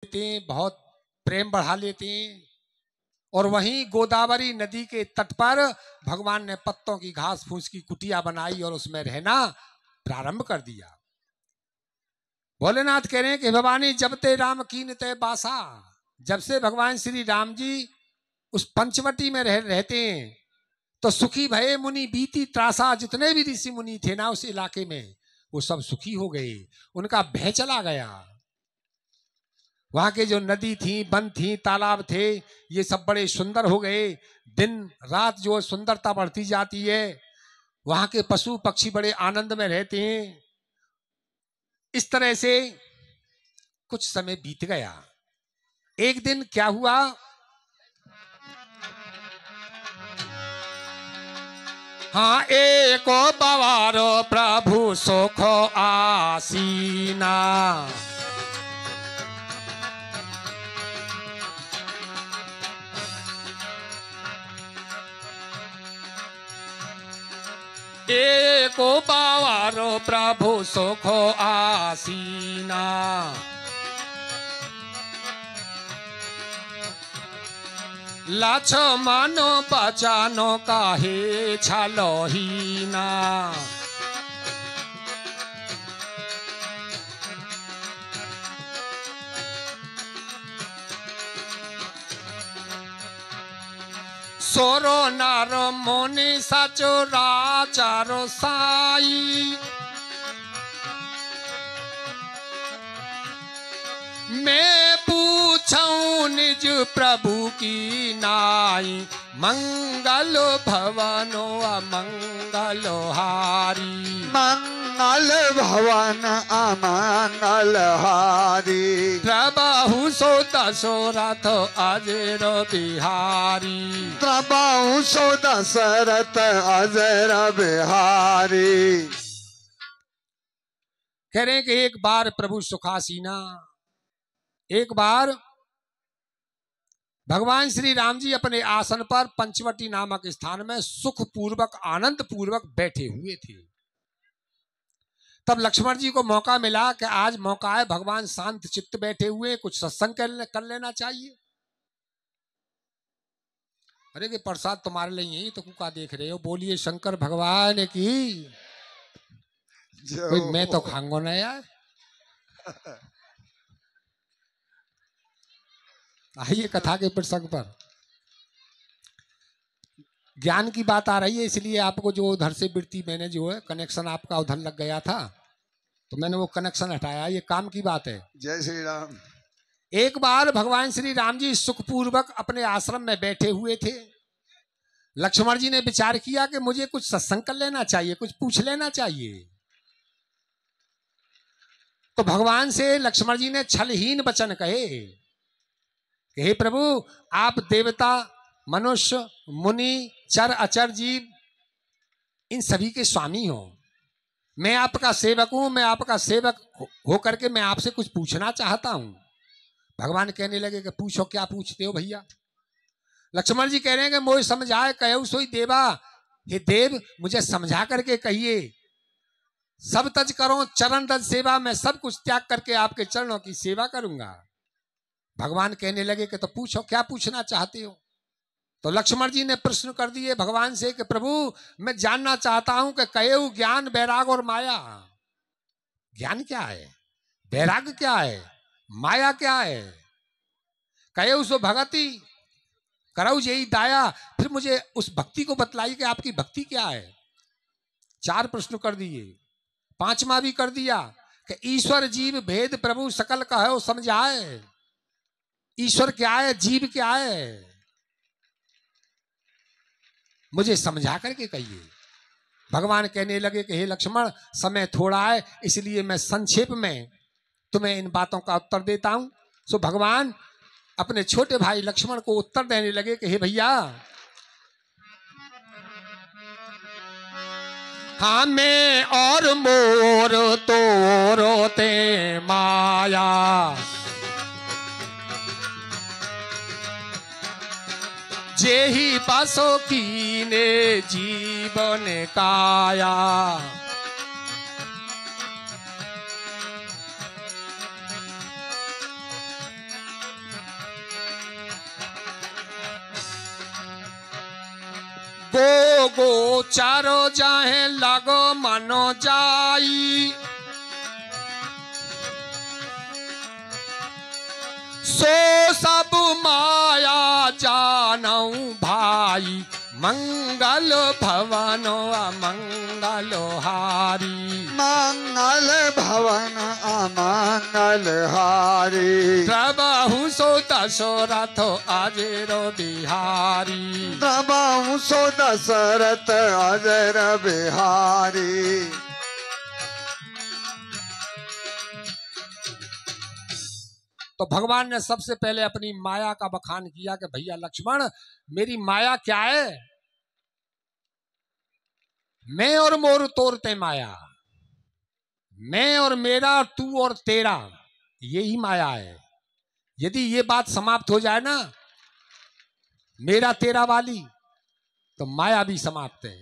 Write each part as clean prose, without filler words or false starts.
लेते हैं, बहुत प्रेम बढ़ा लेते हैं। और वहीं गोदावरी नदी के तट पर भगवान ने पत्तों की घास फूस की कुटिया बनाई और उसमें रहना प्रारंभ कर दिया। भोलेनाथ कह रहे हैं कि भवानी जब ते राम कीन ते बासा, जब से भगवान श्री राम जी उस पंचवटी में रहते हैं तो सुखी भये मुनि बीती त्रासा। जितने भी ऋषि मुनि थे ना उस इलाके में वो सब सुखी हो गए, उनका भय चला गया। वहां के जो नदी थी, वन थी, तालाब थे, ये सब बड़े सुंदर हो गए। दिन रात जो सुंदरता बढ़ती जाती है, वहां के पशु पक्षी बड़े आनंद में रहते हैं। इस तरह से कुछ समय बीत गया। एक दिन क्या हुआ, हाँ एको बवारो प्रभु सुख आसीना। एको बवारो प्रभु सुख आसीना। लक्ष्मण बचानो काहे छलोहीना। सोरो नार मोनि साचो राचारो साई। मैं पूछूं निज प्रभु की नाई। मंगल भवनो अमंगल हारी। मंगल भवन अमंगल हारी। प्रभु सो दशरथ अजर बिहारी। प्रभु सो दशरथ अजर बिहारी। कह रहे हैं कि एक बार प्रभु सुखासीना, एक बार भगवान श्री राम जी अपने आसन पर पंचवटी नामक स्थान में सुख पूर्वक आनंद पूर्वक बैठे हुए थे। तब लक्ष्मण जी को मौका मिला कि आज मौका है, भगवान शांत चित्त बैठे हुए, कुछ सत्संग कर लेना चाहिए। अरे कि प्रसाद तुम्हारे लिए यही तो कुका देख रहे हो, बोलिए शंकर भगवान की। कोई मैं तो खाऊंगा ना यार। आइए कथा के प्रसंग पर। ज्ञान की बात आ रही है, इसलिए आपको जो उधर से वृत्ति मैंने जो है कनेक्शन आपका उधर लग गया था तो मैंने वो कनेक्शन हटाया। ये काम की बात है। जय श्री राम। एक बार भगवान श्री राम जी सुखपूर्वक अपने आश्रम में बैठे हुए थे। लक्ष्मण जी ने विचार किया कि मुझे कुछ सत्संग कर लेना चाहिए, कुछ पूछ लेना चाहिए। तो भगवान से लक्ष्मण जी ने छलहीन वचन कहे कि हे प्रभु, आप देवता, मनुष्य, मुनि, चर अचर जीव, इन सभी के स्वामी हो। मैं आपका सेवक हूं, मैं आपका सेवक हो करके मैं आपसे कुछ पूछना चाहता हूं। भगवान कहने लगे कि पूछो, क्या पूछते हो भैया। लक्ष्मण जी कह रहे हैं कि मोहि समझाए कहु सोई देवा। हे देव, मुझे समझा करके कहिए। सब तज करो चरण तज सेवा, मैं सब कुछ त्याग करके आपके चरणों की सेवा करूंगा। भगवान कहने लगे कि तो पूछो, क्या पूछना चाहते हो। तो लक्ष्मण जी ने प्रश्न कर दिए भगवान से कि प्रभु, मैं जानना चाहता हूं कि कहेऊ ज्ञान, वैराग और माया। ज्ञान क्या है, वैराग क्या है, माया क्या है। कहेऊ सो भगति, करऊ यही दाया। फिर मुझे उस भक्ति को बतलाइए कि आपकी भक्ति क्या है। 4 प्रश्न कर दिए। 5वां भी कर दिया कि ईश्वर जीव भेद प्रभु सकल कहो समझाए। ईश्वर क्या है, जीव क्या है, मुझे समझा करके कहिए। भगवान कहने लगे कि हे लक्ष्मण, समय थोड़ा है, इसलिए मैं संक्षेप में तुम्हें इन बातों का उत्तर देता हूं। सो भगवान अपने छोटे भाई लक्ष्मण को उत्तर देने लगे कि हे भैया, हाँ मैं और मोर तोरो ते माया। जेहि पासो कीने जीवन काया। गो गो चारो जाहे लगो मनो जाई, सो सब माया जानऊ भाई, मंगल भवनो अमंगल हारी। मंगल भवन अमंगल हारी, प्रभु सो दशरथ अजर बिहारी, प्रभु सो दशरथ अजर बिहारी। तो भगवान ने सबसे पहले अपनी माया का बखान किया कि भैया लक्ष्मण, मेरी माया क्या है? मैं और मोर तोरते माया, मैं और मेरा, तू और तेरा, यही माया है। यदि ये बात समाप्त हो जाए ना, मेरा तेरा वाली, तो माया भी समाप्त है।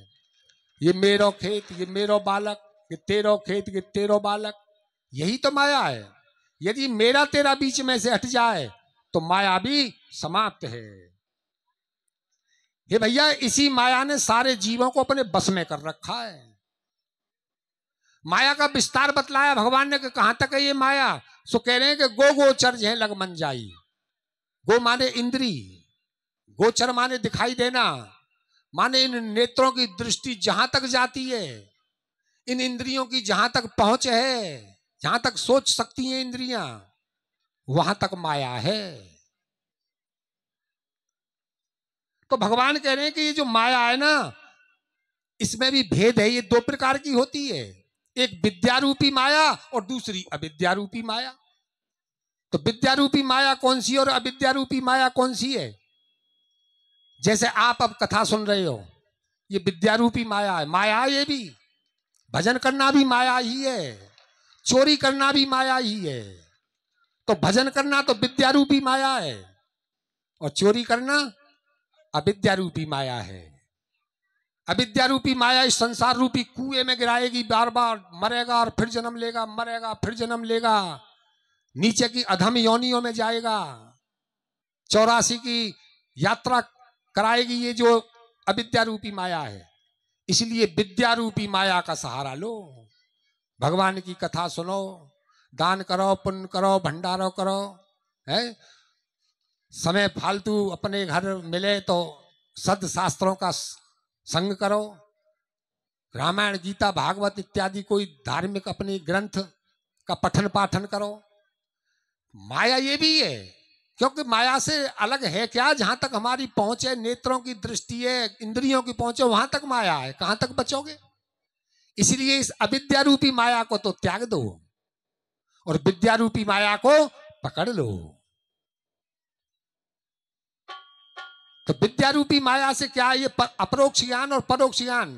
ये मेरो खेत, ये मेरो बालक, ये तेरो खेत, ये तेरो बालक, यही तो माया है। यदि मेरा तेरा बीच में से हट जाए तो माया भी समाप्त है। हे भैया, इसी माया ने सारे जीवों को अपने बस में कर रखा है। माया का विस्तार बतलाया भगवान ने कि कहां तक है ये माया। सो कह रहे हैं कि गो गोचर है लग मन जाई। गो माने इंद्री, गोचर माने दिखाई देना, माने इन नेत्रों की दृष्टि जहां तक जाती है, इन इंद्रियों की जहां तक पहुंच है, जहां तक सोच सकती हैं इंद्रियां, वहां तक माया है। तो भगवान कह रहे हैं कि ये जो माया है ना, इसमें भी भेद है। ये दो प्रकार की होती है, एक विद्यारूपी माया और दूसरी अविद्यारूपी माया। तो विद्यारूपी माया कौन सी और अविद्यारूपी माया कौन सी है? जैसे आप अब कथा सुन रहे हो, ये विद्यारूपी माया है। माया ये भी, भजन करना भी माया ही है, चोरी करना भी माया ही है। तो भजन करना तो विद्यारूपी माया है और चोरी करना अविद्यारूपी माया है। अविद्यारूपी माया इस संसार रूपी कुएं में गिराएगी, बार बार मरेगा और फिर जन्म लेगा, मरेगा फिर जन्म लेगा, नीचे की अधम योनियों में जाएगा, 84 की यात्रा कराएगी ये जो अविद्यारूपी माया है। इसलिए विद्यारूपी माया का सहारा लो, भगवान की कथा सुनो, दान करो, पुण्य करो, भंडारा करो, है समय फालतू अपने घर मिले तो सदशास्त्रों का संग करो, रामायण गीता भागवत इत्यादि कोई धार्मिक अपने ग्रंथ का पठन पाठन करो। माया ये भी है, क्योंकि माया से अलग है क्या? जहां तक हमारी पहुंच है, नेत्रों की दृष्टि है, इंद्रियों की पहुंच है, वहां तक माया है, कहां तक बचोगे? इसलिए इस अविद्यारूपी माया को तो त्याग दो और विद्यारूपी माया को पकड़ लो। तो विद्यारूपी माया से क्या है? ये अपरोक्ष ज्ञान और परोक्ष ज्ञान।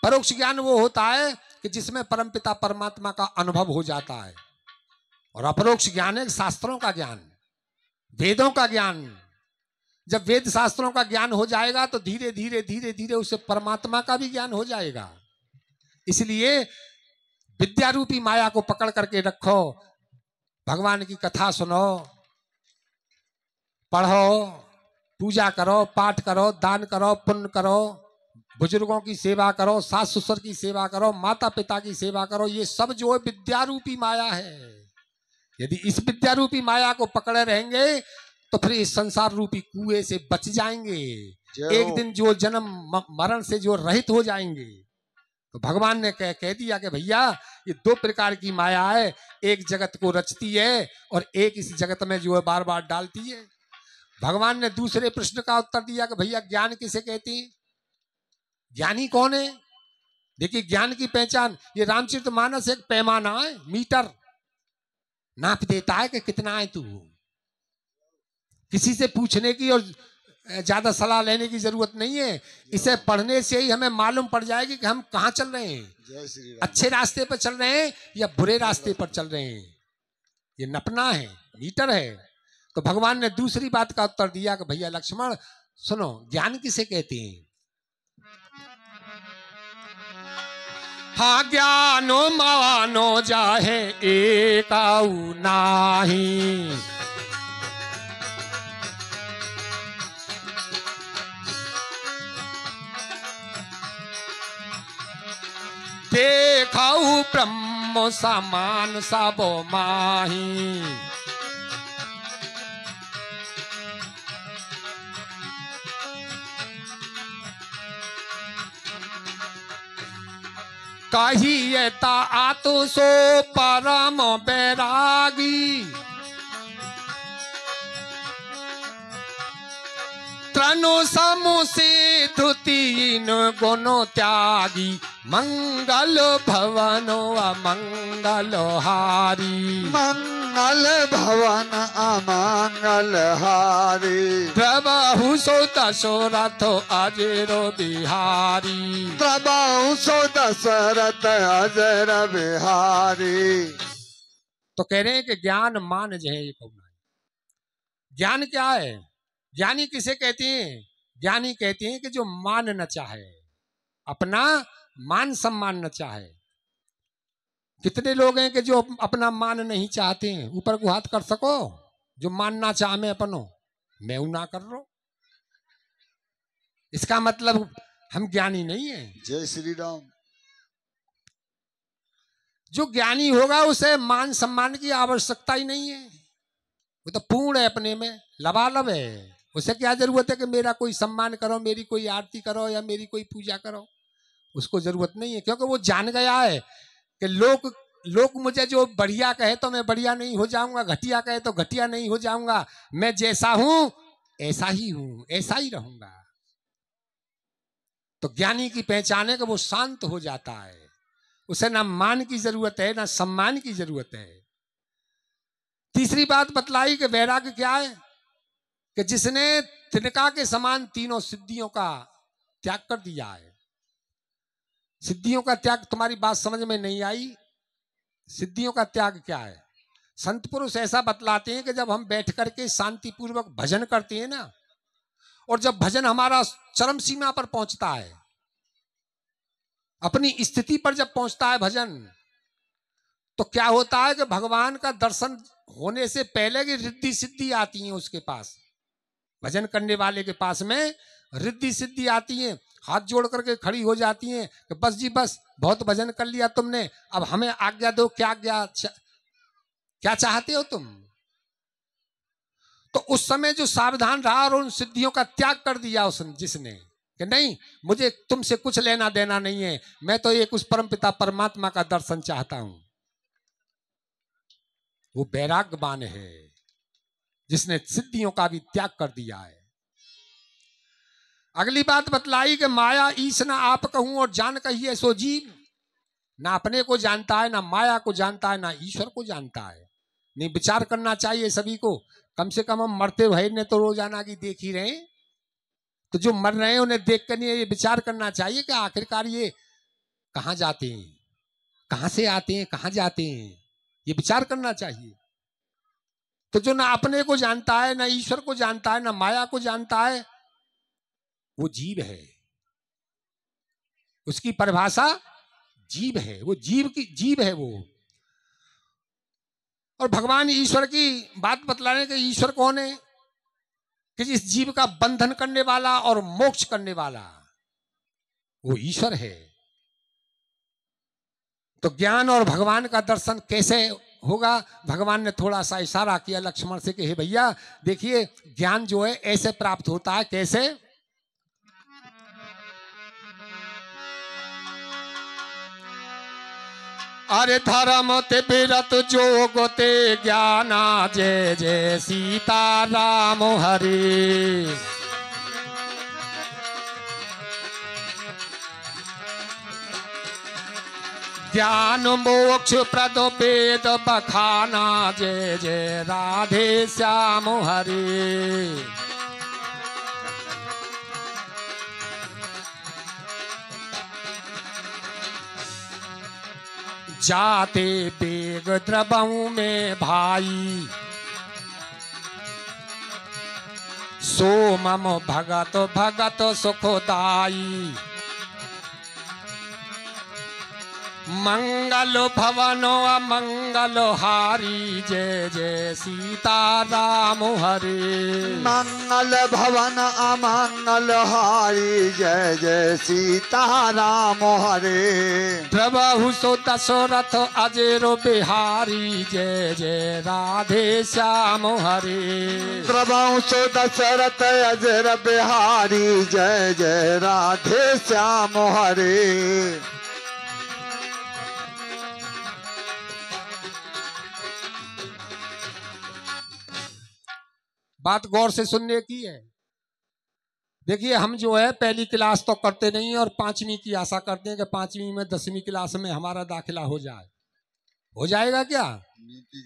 परोक्ष ज्ञान वो होता है कि जिसमें परमपिता परमात्मा का अनुभव हो जाता है, और अपरोक्ष ज्ञान है शास्त्रों का ज्ञान, वेदों का ज्ञान। जब वेद शास्त्रों का ज्ञान हो जाएगा तो धीरे धीरे धीरे धीरे उससे परमात्मा का भी ज्ञान हो जाएगा। इसलिए विद्यारूपी माया को पकड़ करके रखो, भगवान की कथा सुनो, पढ़ो, पूजा करो, पाठ करो, दान करो, पुण्य करो, बुजुर्गों की सेवा करो, सास ससुर की सेवा करो, माता पिता की सेवा करो। ये सब जो है विद्यारूपी माया है। यदि इस विद्यारूपी माया को पकड़े रहेंगे तो फिर इस संसार रूपी कुएं से बच जाएंगे, एक दिन जो जन्म मरण से जो रहित हो जाएंगे। तो भगवान ने कह दिया कि भैया ये दो प्रकार की माया है, एक जगत को रचती है और एक इस जगत में जो है बार बार डालती है। भगवान ने दूसरे प्रश्न का उत्तर दिया कि भैया ज्ञान किसे कहते हैं? ज्ञानी कौन है? देखिए, ज्ञान की पहचान, ये रामचरितमानस एक पैमाना है, मीटर नाप देता है कि कितना है तू। किसी से पूछने की और ज्यादा सलाह लेने की जरूरत नहीं है। इसे पढ़ने से ही हमें मालूम पड़ जाएगी कि हम कहाँ चल रहे हैं, अच्छे रास्ते पर चल रहे हैं या बुरे रास्ते पर चल रहे हैं। ये नपना है, मीटर है। तो भगवान ने दूसरी बात का उत्तर दिया कि भैया लक्ष्मण सुनो, ज्ञान किसे कहते हैं? हाँ, ज्ञानो मानो जाहे एकाऊ नाही, ब्रह्म समान सब माही। कहिए ता आतु सो परम बैरागी। त्रनु समु सिद्धु तीन गुण त्यागी। मंगल भवनो अमंगल हारी। मंगल भवन अमंगल हारी। प्रभु सो दशरथ अजर बिहारी। प्रभु सो दशरथ अजर बिहारी। तो कह रहे हैं कि ज्ञान मान जय एक होना है। ज्ञान क्या है? ज्ञानी किसे कहते हैं? ज्ञानी कहते हैं कि जो मान न चाहे, अपना मान सम्मान न चाहे। कितने लोग हैं कि जो अपना मान नहीं चाहते हैं? ऊपर को हाथ कर सको जो मानना चाह मैं अपनो मैं ना कर रो। इसका मतलब हम ज्ञानी नहीं है। जय श्री राम। जो ज्ञानी होगा उसे मान सम्मान की आवश्यकता ही नहीं है। वो तो पूर्ण है, अपने में लबालब है। उसे क्या जरूरत है कि मेरा कोई सम्मान करो, मेरी कोई आरती करो या मेरी कोई पूजा करो? उसको जरूरत नहीं है, क्योंकि वो जान गया है कि लोग मुझे जो बढ़िया कहे तो मैं बढ़िया नहीं हो जाऊंगा, घटिया कहे तो घटिया नहीं हो जाऊंगा। मैं जैसा हूं ऐसा ही हूं, ऐसा ही रहूंगा। तो ज्ञानी की पहचान है कि वो शांत हो जाता है। उसे ना मान की जरूरत है ना सम्मान की जरूरत है। तीसरी बात बतलाई कि वैराग्य क्या है? कि जिसने तिनका के समान तीनों सिद्धियों का त्याग कर दिया है। सिद्धियों का त्याग, तुम्हारी बात समझ में नहीं आई। सिद्धियों का त्याग क्या है? संत पुरुष ऐसा बतलाते हैं कि जब हम बैठ करके शांतिपूर्वक भजन करते हैं ना, और जब भजन हमारा चरम सीमा पर पहुंचता है, अपनी स्थिति पर जब पहुंचता है भजन, तो क्या होता है कि भगवान का दर्शन होने से पहले की रिद्धि सिद्धि आती है उसके पास। भजन करने वाले के पास में रिद्धि सिद्धि आती है, हाथ जोड़ करके खड़ी हो जाती हैं कि बस जी बस, बहुत भजन कर लिया तुमने, अब हमें आज्ञा दो। क्या चाहते हो तुम? तो उस समय जो सावधान रहा और उन सिद्धियों का त्याग कर दिया जिसने, कि नहीं मुझे तुमसे कुछ लेना देना नहीं है, मैं तो एक उस परमपिता परमात्मा का दर्शन चाहता हूं, वो वैराग्यवान है जिसने सिद्धियों का भी त्याग कर दिया है। अगली बात बतलाई कि माया ईश ना आप कहूं और जान कहिए सो जीव। ना अपने को जानता है, ना माया को जानता है, ना ईश्वर को जानता है। नहीं, विचार करना चाहिए सभी को। कम से कम हम मरते हुए ने तो रोजाना की देख ही रहे हैं, तो जो मर रहे हैं उन्हें देख कर ये विचार करना चाहिए कि आखिरकार ये कहाँ जाते हैं, कहाँ से आते हैं, कहाँ जाते हैं, ये विचार करना चाहिए। तो जो ना अपने को जानता है, ना ईश्वर को जानता है, ना माया को जानता है, वो जीव है। उसकी परिभाषा जीव है, वो जीव है वो। और भगवान ईश्वर की बात बतलाने के ईश्वर कौन है? कि जिस जीव का बंधन करने वाला और मोक्ष करने वाला वो ईश्वर है। तो ज्ञान और भगवान का दर्शन कैसे होगा? भगवान ने थोड़ा सा इशारा किया लक्ष्मण से कि हे भैया देखिए, ज्ञान जो है ऐसे प्राप्त होता है। कैसे? अरे धर्म ते बिरत जोग ते ज्ञाना, जय जय सीता राम हरे। ज्ञान मोक्ष प्रद वेद बखाना, जय जय राधे श्याम हरे। जाते बेग द्रवऊ में भाई, सो मम भगत भगत सुखदाई। मंगल भवनो अमंगल हारी जय जय सीताराम हरे। मंगल भवन अमंगल हारी जय जय सीताराम हरे। प्रभु सो दशरथ अजेरो बिहारी जय जय राधे श्याम हरे। प्रभु सो दशरथ अजर बिहारी जय जय राधे श्याम हरे। बात गौर से सुनने की है। देखिए हम जो है पहली क्लास तो करते नहीं और पांचवी की आशा करते हैं कि पांचवी में 10वीं क्लास में हमारा दाखिला हो जाए। हो जाएगा क्या?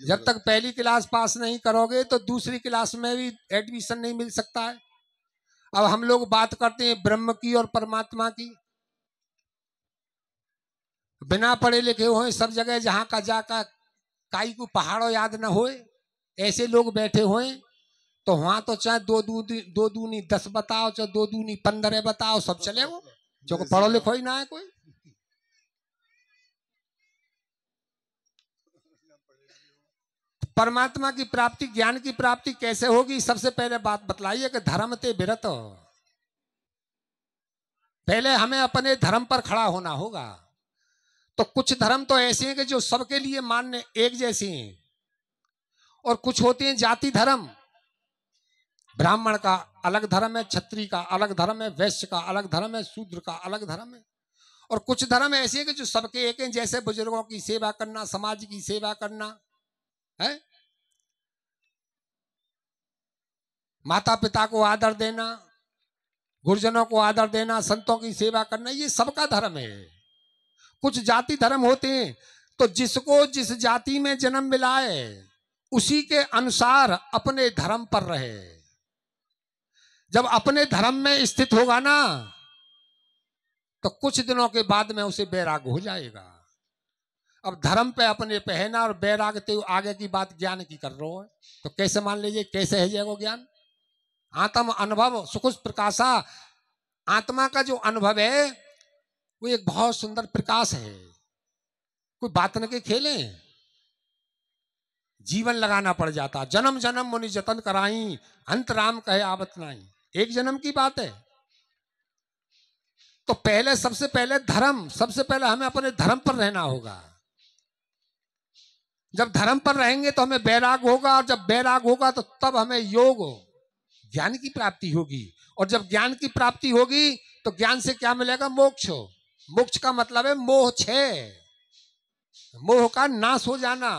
जब तक पहली क्लास पास नहीं करोगे तो दूसरी क्लास में भी एडमिशन नहीं मिल सकता है। अब हम लोग बात करते हैं ब्रह्म की और परमात्मा की। बिना पढ़े लिखे हुए सब जगह जहां का जाकर काई को पहाड़ों याद न होए ऐसे लोग बैठे हुए, तो वहां तो चाहे दो दूनी 10 बताओ, चाहे 2 दूनी 15 बताओ, सब चले वो जो पढ़ो लिखो ही ना है कोई। परमात्मा की प्राप्ति, ज्ञान की प्राप्ति कैसे होगी? सबसे पहले बात बतलाइए कि धर्म ते विरत। पहले हमें अपने धर्म पर खड़ा होना होगा। तो कुछ धर्म तो ऐसे हैं कि जो सबके लिए मान्य एक जैसे हैं, और कुछ होते हैं जाति धर्म। ब्राह्मण का अलग धर्म है, क्षत्रिय का अलग धर्म है, वैश्य का अलग धर्म है, शूद्र का अलग धर्म है। और कुछ धर्म ऐसे हैं कि जो सबके एक हैं, जैसे बुजुर्गों की सेवा करना, समाज की सेवा करना है, माता पिता को आदर देना, गुरुजनों को आदर देना, संतों की सेवा करना, ये सबका धर्म है। कुछ जाति धर्म होते हैं, तो जिसको जिस जाति में जन्म मिला है उसी के अनुसार अपने धर्म पर रहे। जब अपने धर्म में स्थित होगा ना तो कुछ दिनों के बाद में उसे वैराग हो जाएगा। अब धर्म पे अपने पहना और वैराग ते आगे की बात ज्ञान की कर रहे हो, तो कैसे मान लीजिए कैसे है जाएगा ज्ञान? आत्म अनुभव सुखुस प्रकाशा। आत्मा का जो अनुभव है वो एक बहुत सुंदर प्रकाश है। कोई बात न के खेले, जीवन लगाना पड़ जाता। जन्म जन्म मुनि जतन कराई, अंत राम कहे आवत नहीं। एक जन्म की बात है। तो पहले सबसे पहले धर्म, सबसे पहले हमें अपने धर्म पर रहना होगा। जब धर्म पर रहेंगे तो हमें वैराग होगा, और जब वैराग होगा तो तब हमें योग ज्ञान की प्राप्ति होगी। और जब ज्ञान की प्राप्ति होगी तो ज्ञान से क्या मिलेगा? मोक्ष। मोक्ष का मतलब है मोह क्षय, मोह का नाश हो जाना,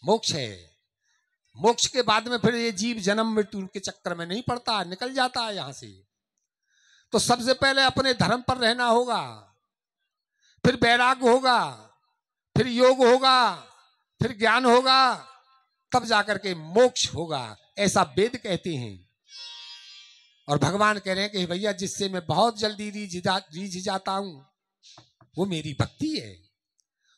मोक्ष है। मोक्ष के बाद में फिर ये जीव जन्म मृत्यु के चक्कर में नहीं पड़ता, निकल जाता है यहां से। तो सबसे पहले अपने धर्म पर रहना होगा, फिर वैराग होगा, फिर योग होगा, फिर ज्ञान होगा, तब जाकर के मोक्ष होगा, ऐसा वेद कहते हैं। और भगवान कह रहे हैं कि भैया जिससे मैं बहुत जल्दी रीझ जाता हूं वो मेरी भक्ति है।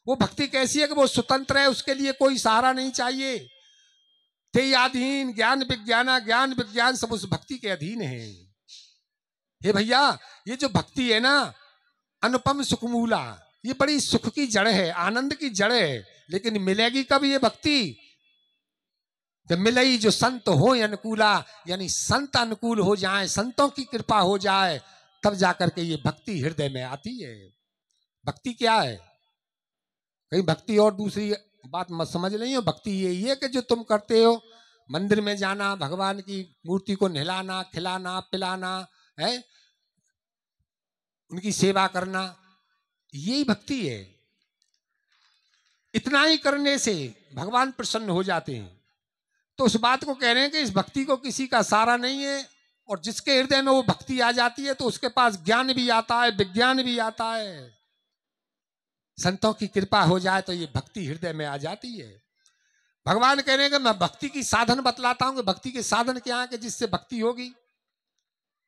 वो भक्ति कैसी है कि वो स्वतंत्र है, उसके लिए कोई सहारा नहीं चाहिए। ते अधीन ज्ञान विज्ञाना, ज्ञान विज्ञान सब उस भक्ति के अधीन है। हे भैया ये जो भक्ति है ना, अनुपम सुखमूला, ये बड़ी सुख की जड़ है, आनंद की जड़ है। लेकिन मिलेगी कब ये भक्ति? जब मिलई जो संत हो अनुकूला, यानी संत अनुकूल हो जाए, संतों की कृपा हो जाए, तब जाकर के ये भक्ति हृदय में आती है। भक्ति क्या है? कहीं भक्ति और दूसरी बात मत समझ नहीं हो। भक्ति यही है कि जो तुम करते हो, मंदिर में जाना, भगवान की मूर्ति को नहलाना, खिलाना, पिलाना है, उनकी सेवा करना, यही भक्ति है। इतना ही करने से भगवान प्रसन्न हो जाते हैं। तो उस बात को कह रहे हैं कि इस भक्ति को किसी का सहारा नहीं है, और जिसके हृदय में वो भक्ति आ जाती है तो उसके पास ज्ञान भी आता है, विज्ञान भी आता है। संतों की कृपा हो जाए तो ये भक्ति हृदय में आ जाती है। भगवान कह रहे हैं कि मैं भक्ति की साधन बतलाता हूं कि भक्ति के साधन क्या है कि जिससे भक्ति होगी।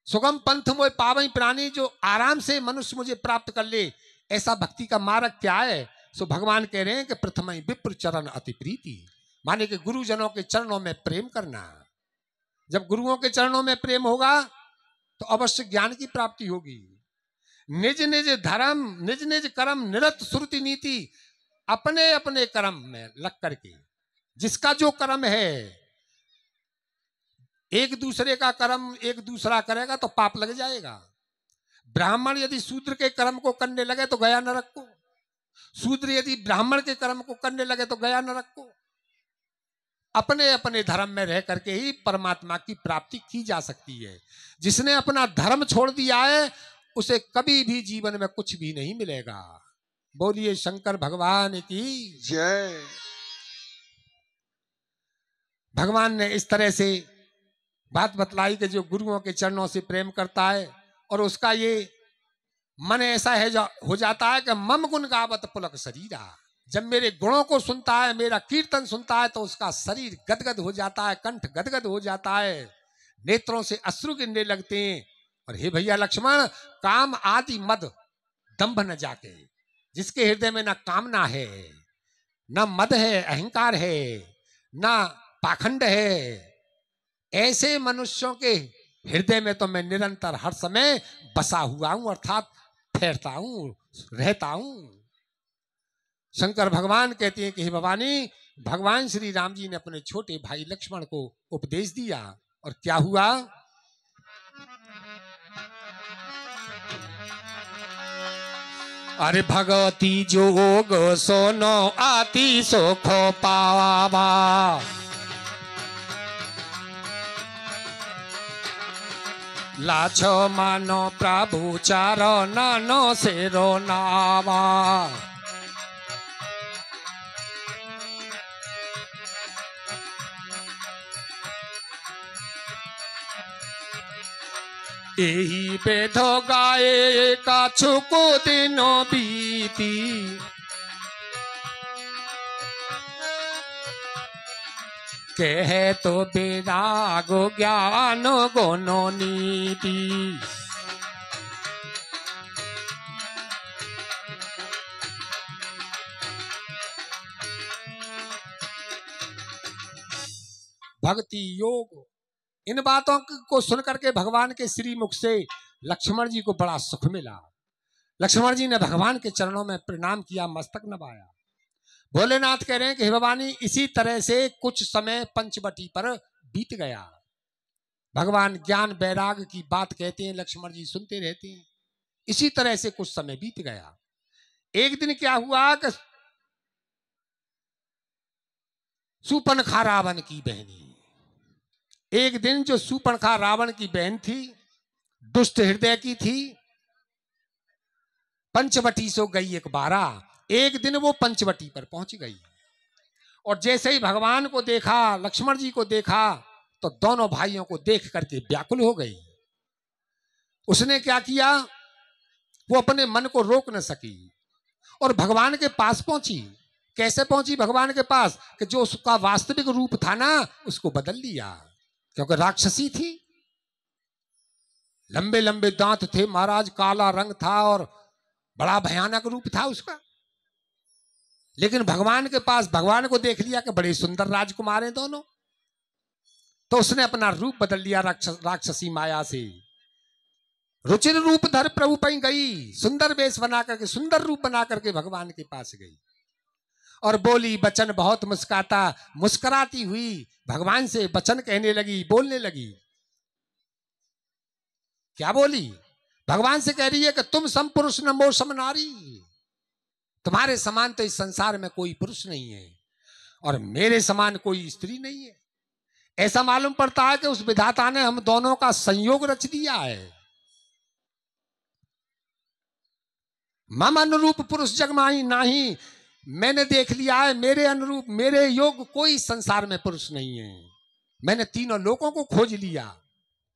सुगम पंथ मोय पावई प्राणी, जो आराम से मनुष्य मुझे प्राप्त कर ले, ऐसा भक्ति का मार्ग क्या है? सो भगवान कह रहे हैं कि प्रथम विप्र चरण अति प्रीति, माने कि गुरुजनों के चरणों में प्रेम करना। जब गुरुओं के चरणों में प्रेम होगा तो अवश्य ज्ञान की प्राप्ति होगी। निज निज धर्म निज निज कर्म निरत श्रुति नीति, अपने अपने कर्म में लग करके जिसका जो कर्म है, एक दूसरे का कर्म एक दूसरा करेगा तो पाप लग जाएगा। ब्राह्मण यदि शूद्र के कर्म को करने लगे तो गया नरक को, शूद्र यदि ब्राह्मण के कर्म को करने लगे तो गया नरक को। अपने अपने धर्म में रह करके ही परमात्मा की प्राप्ति की जा सकती है। जिसने अपना धर्म छोड़ दिया है उसे कभी भी जीवन में कुछ भी नहीं मिलेगा। बोलिए शंकर भगवान की जय। भगवान ने इस तरह से बात बतलाई कि जो गुरुओं के चरणों से प्रेम करता है और उसका ये मन ऐसा है जो हो जाता है कि मम गुण गावत पुलक शरीरा, जब मेरे गुणों को सुनता है, मेरा कीर्तन सुनता है तो उसका शरीर गदगद हो जाता है, कंठ गदगद हो जाता है, नेत्रों से अश्रु गिरने लगते हैं। और हे भैया लक्ष्मण, काम आदि मद दंभ न जाके, जिसके हृदय में ना कामना है, ना मद है, अहंकार है, ना पाखंड है, ऐसे मनुष्यों के हृदय में तो मैं निरंतर हर समय बसा हुआ हूं, अर्थात ठहरता हूं, रहता हूं। शंकर भगवान कहते हैं कि हे भवानी, भगवान श्री राम जी ने अपने छोटे भाई लक्ष्मण को उपदेश दिया और क्या हुआ? अरे भगवती जोग सोनो आती सुख पावा, लाछो मानो प्रभु चारो नानो सेरो नावा। एही बेधो गाए का छुको दिनो बीती, कहे तो बेराग ज्ञान गुनो नीति। भक्ति योग, इन बातों को सुनकर के भगवान के श्री मुख से लक्ष्मण जी को बड़ा सुख मिला। लक्ष्मण जी ने भगवान के चरणों में प्रणाम किया, मस्तक नवाया। भोलेनाथ कह रहे हैं कि हे भवानी, इसी तरह से कुछ समय पंचवटी पर बीत गया। भगवान ज्ञान वैराग की बात कहते हैं, लक्ष्मण जी सुनते रहते हैं। इसी तरह से कुछ समय बीत गया। एक दिन क्या हुआ कि सूर्पणखा रावण की बहनी, एक दिन जो सूर्पणखा रावण की बहन थी, दुष्ट हृदय की थी, पंचवटी से गई एक बारा। एक दिन वो पंचवटी पर पहुंच गई और जैसे ही भगवान को देखा, लक्ष्मण जी को देखा, तो दोनों भाइयों को देख करके व्याकुल हो गई। उसने क्या किया, वो अपने मन को रोक न सकी और भगवान के पास पहुंची। कैसे पहुंची भगवान के पास कि जो उसका वास्तविक रूप था ना, उसको बदल लिया, क्योंकि राक्षसी थी। लंबे लंबे दांत थे महाराज, काला रंग था और बड़ा भयानक रूप था उसका। लेकिन भगवान के पास भगवान को देख लिया कि बड़े सुंदर राजकुमार हैं दोनों, तो उसने अपना रूप बदल लिया राक्षसी माया से। रुचिर रूप धर प्रभु पई गई, सुंदर वेश बना करके, सुंदर रूप बना करके भगवान के पास गई और बोली वचन बहुत मुस्काता, मुस्कुराती हुई भगवान से वचन कहने लगी, बोलने लगी। क्या बोली? भगवान से कह रही है कि तुम सम पुरुष न मोह सम नारी, तुम्हारे समान तो इस संसार में कोई पुरुष नहीं है और मेरे समान कोई स्त्री नहीं है। ऐसा मालूम पड़ता है कि उस विधाता ने हम दोनों का संयोग रच दिया है। मम अनुरूप पुरुष जग माही नाही, मैंने देख लिया है मेरे अनुरूप, मेरे योग कोई संसार में पुरुष नहीं है। मैंने तीनों लोगों को खोज लिया,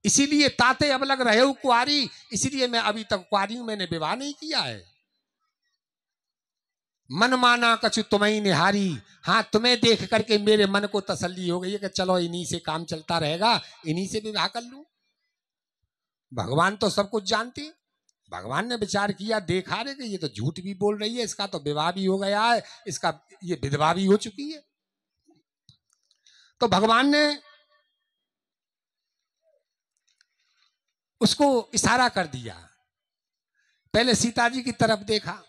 इसीलिए ताते अब लग रहे हो कुआरी, इसीलिए मैं अभी तक कुआरी हूं, मैंने विवाह नहीं किया है। मन माना कछु तुम्हें निहारी, हाँ तुम्हें देख करके मेरे मन को तसल्ली हो गई है कि चलो इन्हीं से काम चलता रहेगा, इन्हीं से विवाह कर लूं। भगवान तो सब कुछ जानते, भगवान ने विचार किया, देखा रे कि ये तो झूठ भी बोल रही है, इसका तो विवाह भी हो गया है, इसका ये विधवा भी हो चुकी है। तो भगवान ने उसको इशारा कर दिया पहले सीता जी की तरफ देखा,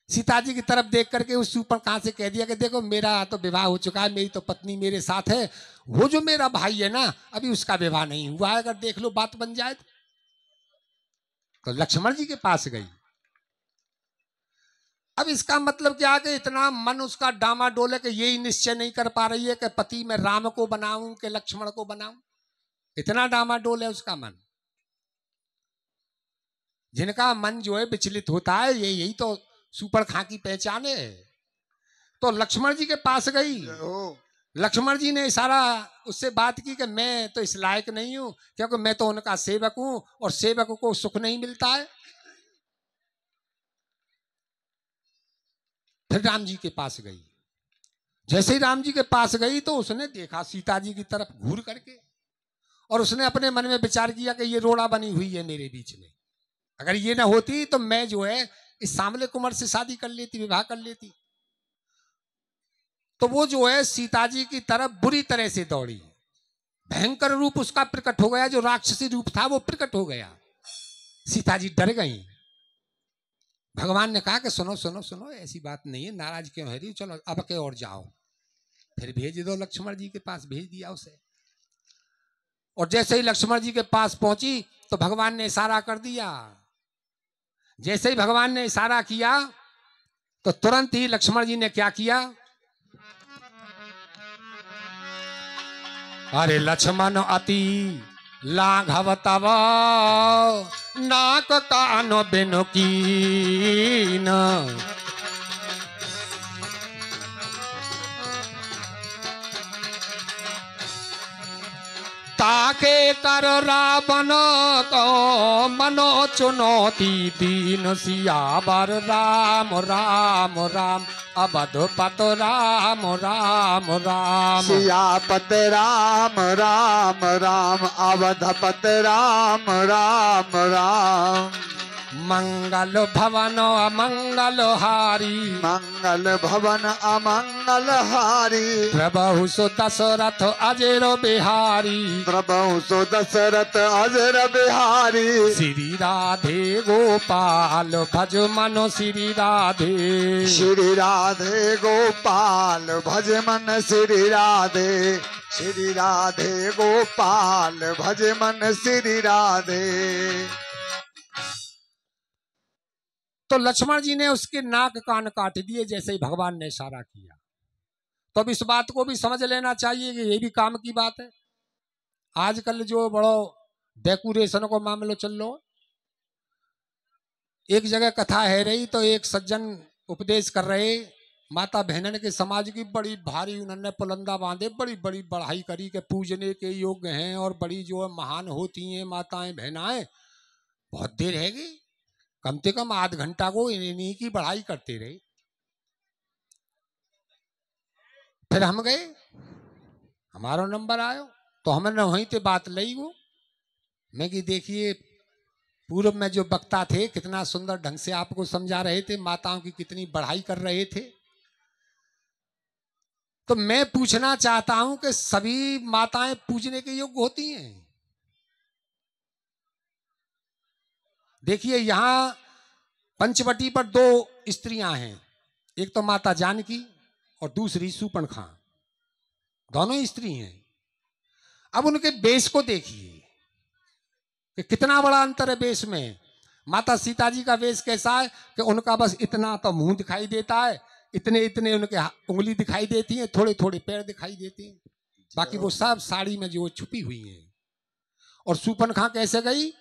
सीता जी की तरफ देख करके उस ऊपर कहां से कह दिया कि देखो मेरा तो विवाह हो चुका है, मेरी तो पत्नी मेरे साथ है, वो जो मेरा भाई है ना अभी उसका विवाह नहीं हुआ है, अगर देख लो बात बन जाए। तो लक्ष्मण जी के पास गई। अब इसका मतलब क्या है कि इतना मन उसका डामाडोल है कि यही निश्चय नहीं कर पा रही है कि पति मैं राम को बनाऊं कि लक्ष्मण को बनाऊं। इतना डामाडोल है उसका मन। जिनका मन जो है विचलित होता है ये यही तो सुपर खां की पहचान है। तो लक्ष्मण जी के पास गई। लक्ष्मण जी ने इशारा उससे बात की कि मैं तो इस लायक नहीं हूं, क्योंकि मैं तो उनका सेवक हूं और सेवक को सुख नहीं मिलता है। फिर राम जी के पास गई। जैसे ही राम जी के पास गई तो उसने देखा सीता जी की तरफ घूर करके, और उसने अपने मन में विचार किया कि ये रोड़ा बनी हुई है मेरे बीच में, अगर ये ना होती तो मैं जो है इस सांवले कुंवर से शादी कर लेती, विवाह कर लेती। तो वो जो है सीता जी की तरफ बुरी तरह से दौड़ी। भयंकर रूप उसका प्रकट हो गया, जो राक्षसी रूप था वो प्रकट हो गया। सीता जी डर गई। भगवान ने कहा कि सुनो सुनो सुनो, ऐसी बात नहीं है, नाराज क्यों है रही, चलो अब के और जाओ। फिर भेज दो, लक्ष्मण जी के पास भेज दिया उसे। और जैसे ही लक्ष्मण जी के पास पहुंची तो भगवान ने इशारा कर दिया। जैसे ही भगवान ने इशारा किया तो तुरंत ही लक्ष्मण जी ने क्या किया, अरे लक्ष्मण अति लाघव तव नाक कान बिनु कीन, ताके कर रावण को मनो चुनौती दीन, सियावर राम राम राम अवधपत राम राम राम। सियापत राम राम राम अवधपत राम राम राम। मंगल भवन अमंगल हारी, मंगल भवन अमंगल हारी, प्रभु सु दशरथ अजर बिहारी, प्रभु सो दशरथ अजर बिहारी। श्री राधे गोपाल भज मनो श्री राधे, श्री राधे गोपाल भज मन श्री राधे, श्री राधे गोपाल भज मन श्री राधे। तो लक्ष्मण जी ने उसके नाक कान काट दिए जैसे ही भगवान ने इशारा किया। तो अब इस बात को भी समझ लेना चाहिए कि ये भी काम की बात है। आजकल जो बड़ो डेकोरेशन को मामलो चल लो, एक जगह कथा है रही तो एक सज्जन उपदेश कर रहे, माता बहनन के समाज की बड़ी भारी उन्होंने पुलंदा बांधे, बड़ी बड़ी बढ़ाई करी के पूजने के योग्य हैं और बड़ी जो है महान होती हैं माताएं बहनाएं। बहुत देर है गई, कम से कम आध घंटा को इन्हीं की बढ़ाई करते रहे। फिर हम गए, हमारा नंबर आयो तो हमने वहीं से बात लई वो। मैं कि देखिए पूर्व में जो वक्ता थे कितना सुंदर ढंग से आपको समझा रहे थे, माताओं की कितनी बढ़ाई कर रहे थे। तो मैं पूछना चाहता हूं कि सभी माताएं पूजने के योग्य होती हैं? देखिए यहां पंचवटी पर दो स्त्रियां हैं, एक तो माता जानकी और दूसरी सूर्पणखा, दोनों ही स्त्री हैं। अब उनके वेश को देखिए कि कितना बड़ा अंतर है वेश में। माता सीता जी का वेश कैसा है कि उनका बस इतना तो मुंह दिखाई देता है, इतने इतने उनके उंगली दिखाई देती है, थोड़े थोड़े पैर दिखाई देते हैं, बाकी वो सब साड़ी में जो छुपी हुई हैं। और सूर्पणखा कैसे गई,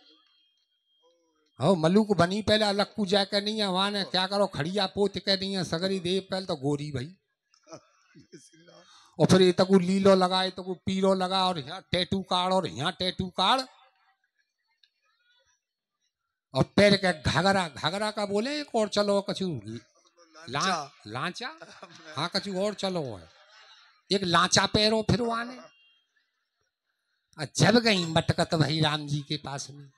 हो मल्लू को बनी पहले अलग को जाकर नहीं है, वहां ने क्या करो खड़िया पोत के नहीं है सगरी दे पहले तो गोरी भाई, और फिर ये तकू लीलो लगाए तकू पीलो लगा, और यहाँ टैटू कार्ड और यहाँ टैटू कार्ड, और पैर के घाघरा, घाघरा का बोले एक और चलो कछु लांचा, हाँ कछु और चलो है एक लांचा पैरो फिर आने। जब गई मटकत भाई राम जी के पास में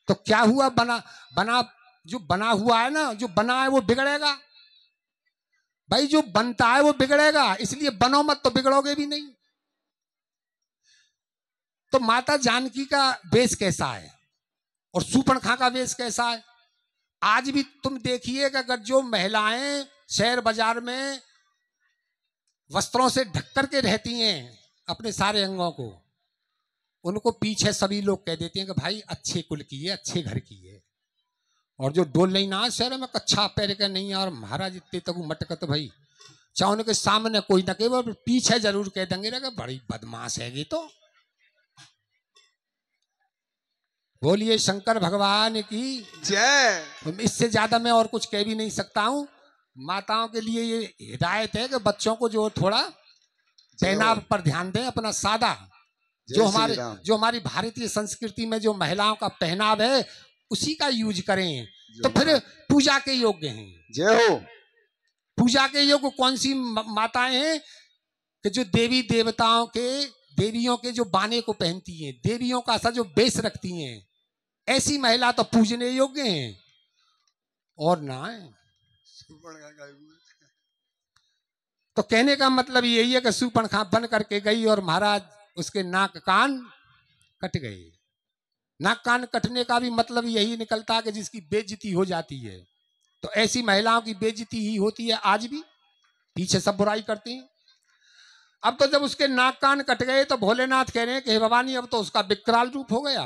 तो क्या हुआ, बना जो बना हुआ है ना, जो बना है वो बिगड़ेगा भाई, जो बनता है वो बिगड़ेगा, इसलिए बनो मत तो बिगड़ोगे भी नहीं। तो माता जानकी का वेश कैसा है और सूर्पणखा का वेश कैसा है, आज भी तुम देखिए कि अगर जो महिलाएं शहर बाजार में वस्त्रों से ढक करके रहती हैं अपने सारे अंगों को, उनको पीछे सभी लोग कह देते हैं कि भाई अच्छे कुल की है, अच्छे घर की है। और जो डोल नहीं ना शहर में कच्छा पैर के नहीं है और महाराज इतने तक मटकत भाई, चाहे उनके सामने कोई ना कहे, पीछे जरूर कह देंगे कि बड़ी बदमाश है ये तो। बोलिए शंकर भगवान की जय। इससे ज्यादा मैं और कुछ कह भी नहीं सकता हूँ। माताओं के लिए ये हिदायत है कि बच्चों को जो थोड़ा पहनाव पर ध्यान दें, अपना सादा जो हमारी भारतीय संस्कृति में जो महिलाओं का पहनाव है उसी का यूज करें, तो फिर पूजा के योग्य हैं। जय हो। पूजा के योग्य कौन सी माताएं हैं कि जो देवी देवताओं के, देवियों के जो बाने को पहनती हैं, देवियों का सा जो बेस रखती हैं, ऐसी महिला तो पूजने योग्य हैं और ना है। तो कहने का मतलब यही है कि सूपणखा बन करके गई और महाराज उसके नाक कान कट गए। नाक कान कटने का भी मतलब यही निकलता है कि जिसकी बेइज्जती हो जाती है। तो ऐसी महिलाओं की बेइज्जती ही होती है, आज भी पीछे सब बुराई करते हैं। अब तो जब उसके नाक कान कट गए तो भोलेनाथ कह रहे हैं कि हे भवानी अब तो उसका विकराल रूप हो गया।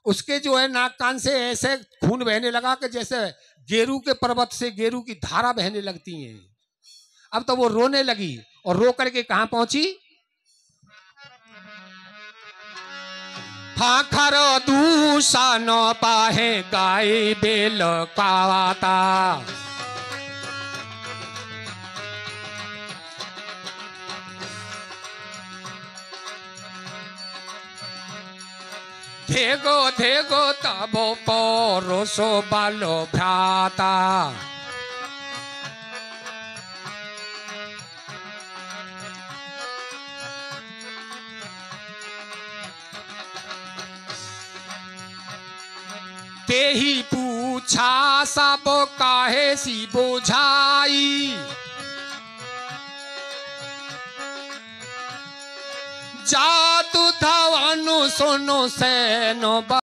उसके जो है नाक कान से ऐसे खून बहने लगा कि जैसे गेरू के पर्वत से गेरू की धारा बहने लगती है। अब तो वो रोने लगी और रो करके कहां पहुंची? फाखर दूषा न पाहे गाय बेल कावाता, धेगो धेगो तबो परोसो बालो भ्राता। ते ही पूछा सब काहे सी बुझाई, जातु धवनु सुनु सैनो